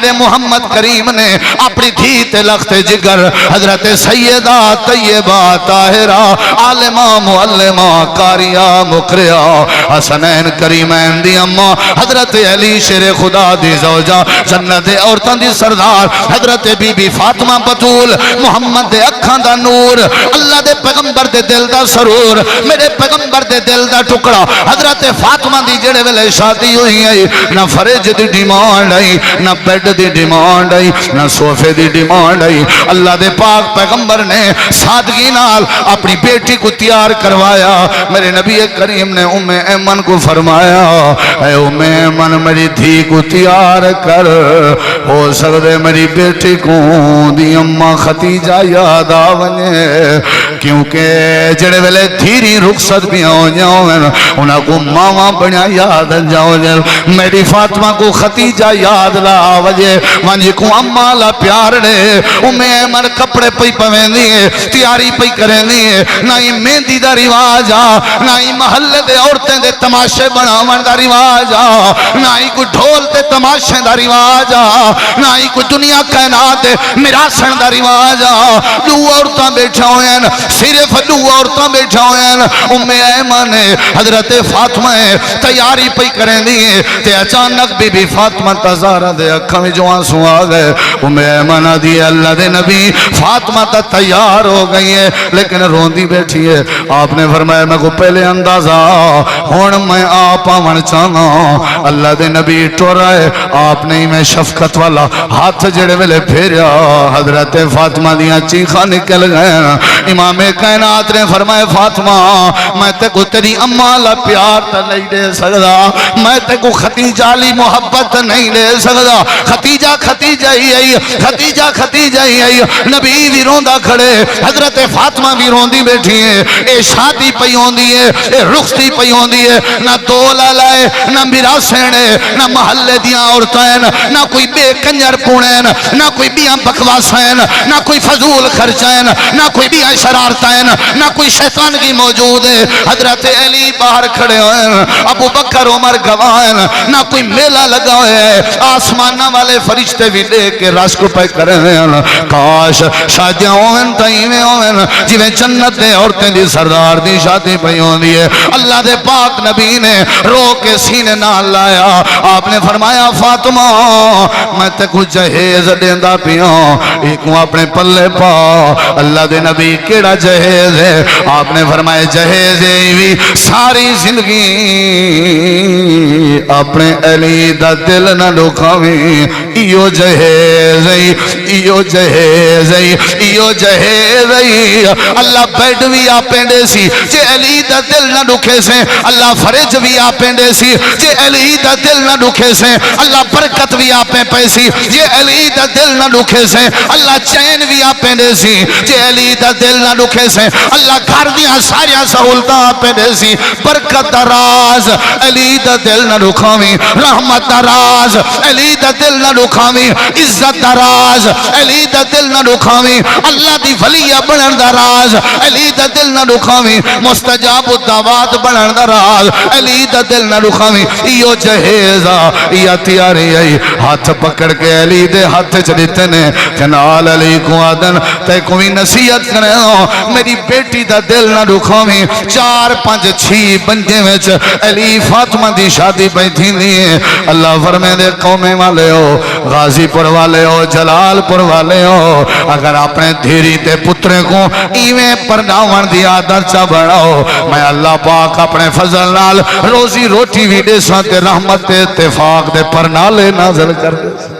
میرے محمد کریم نے اپنی دھی تے لخت جگر حضرت سیدہ طیبہ طاہرہ عالمہ معلمہ قاریہ مقریہ حسنین کریمین دی اماں حضرت علی شیر خدا دی زوجہ جنت عورتاں دی سردار حضرت بی بی فاطمہ بطول محمد دے اکھاں دا نور اللہ دے پیغمبر دے دل دا سرور میرے پیغمبر دے دل دا ٹکڑا حضرت فاطمہ دی جڑے ویلے شادی ہوئی ہے نہ فرج دی ڈیمانڈ آئی نہ بیڈ دی ڈیمانڈ آئی نہ صوفے دی ڈیمانڈ آئی اللہ دے پاک پیغمبر نے سادگی نال اپنی بیٹی کو تیار کروایا میرے نبی کریم نے ام ایمن کو فرمایا اے ام ایمن میری دھی کو تیار کر ہو سکتے میری بیٹی کو دی اماں ختیجہ یاد آونے کیونکہ جڑے ویلے دھیری رخصت بھی ہو جاؤں انہاں کو ماما بنیا یاد جاؤ جل میری فاطمہ کو ختیجہ یاد لا وجہ وانجی کو اماں لا پیار دے ام ایمن کپڑے پئی پویں دیئے تیاری پئی کریں دیئے نہ ہی مہندی دا رواج آ نہ ہی محلے دے عورتیں دے تماشے بناون دا رواج آ نہ ہی کوئی ڈھول تے تماشے دا رواج آ نہ ہی کوئی دنیا کائنات دے میراسن دا رواج آ دو عورتاں بیٹھا ہوئے صرف دو عورتاں بیٹھا ہوئے ام ایمن حضرت فاطمہ تیاری پئی کریں دیئے تے اچانک بی بی فاطمہ تزارہ دے اکھا میں جو آنسو آ گئے ام ایمن دی اللہ دے نبی فاطمہ تا تیار ہو گئی ہے لیکن روندی بیٹھی ہے آپ نے فرمایا میں کو پہلے اندازہ ہون میں آپ آمن چاہنا اللہ دے نبی ٹورا ہے آپ نے ہی میں شفقت والا ہاتھ جڑے ویلے پھیریا حضرت فاطمہ دیاں چیخا نکل گئے امام کائنات نے فرمایا فاطمہ میں تے کو تیری اماں لا پیار تا نہیں دے سکدا میں تے کو ختیجہ لی محبت نہیں دے سکدا ختیجہ ختیجہ ہی آئی ختیجہ ختیجہ ہی آئی نبی بھی روندہ کھڑے حضرت فاطمہ بھی روندی بیٹھی ہے اے شادی پئی ہوندی ہے اے رخصتی پئی ہوندی ہے نہ دولا لائے نہ میراسینے نہ محلے دیاں عورتیں نہ کوئی بے کنجر پونیں نہ کوئی بیاں بکواسیں نہ کوئی فضول خرچیں نہ کوئی بیاں شرارتیں نہ کوئی شیطان کی موجود ہے حضرت علی باہر کھڑے ہوئے ابو بکر عمر گواہیں نہ کوئی میلہ لگا ہے آسمانہ والے فرشتے بھی لے کے رشک پہ کریں کاش شادیاں ہوئیں تائیویں ہوئیں جویں جنت دے عورتیں دی سردار دی شادی پہ ہوندی ہے اللہ دے پاک نبی نے رو کے سینے نال لایا آپ نے فرمایا فاطمہ میں تے کو جہیز دیندہ پیاں ایک اپنے پلے پا اللہ دے نبی کیڑا جہیز ہے آپ نے فرمایا جہیز بھی ساری زندگی اپنے علی دا دل نہ دکھاویں ایو جہیز ایو جہیز ایو جہیز اللہ بیڈ بھی آپیں دے سی جے علی دا دل نہ دکھے سے اللہ فرج بھی آپیں دے سی جے علی دا دل نہ دکھے سے اللہ برکت بھی آپیں پیسی جے علی دا دل نہ دکھے سے اللہ چین بھی آپیں دے سی جے علی دا دل نہ دکھے سے اللہ گھر دیاں ساریاں سہولتاں آپیں دے سی برکت دا راز علی دا دل نہ دکھاویں رحمت دا راز علی دا دل نہ دکھاویں عزت دا راز علی دا دل نہ دکھاویں اللہ دی ولیہ بنن دا راز علی دا دل نہ دکھاویں مستجاب الدعوات بنن دا راز علی دا دل نہ دکھاویں ایو جہیزا یا تیاری آئی ہاتھ پکڑ کے علی دے ہاتھ چلیتے نے جنال علی کو آدن تے کوئی نصیحت کرے میری بیٹی دا دل نہ دکھاویں 4 5 6 بنجے وچ علی فاطمہ دی شادی پہ تھی نہیں اللہ فرمے دے قومے والے ہو غازی پور والے ہو جلال پور والے ہو اگر اپنے دھیری تے پترے کو ایویں پرداون دی عادت چا بڑھاؤ میں اللہ پاک اپنے فضل نال روزی روٹی بھی دے ساتھ رحمت اتفاق دے پرنالے نازل کر دے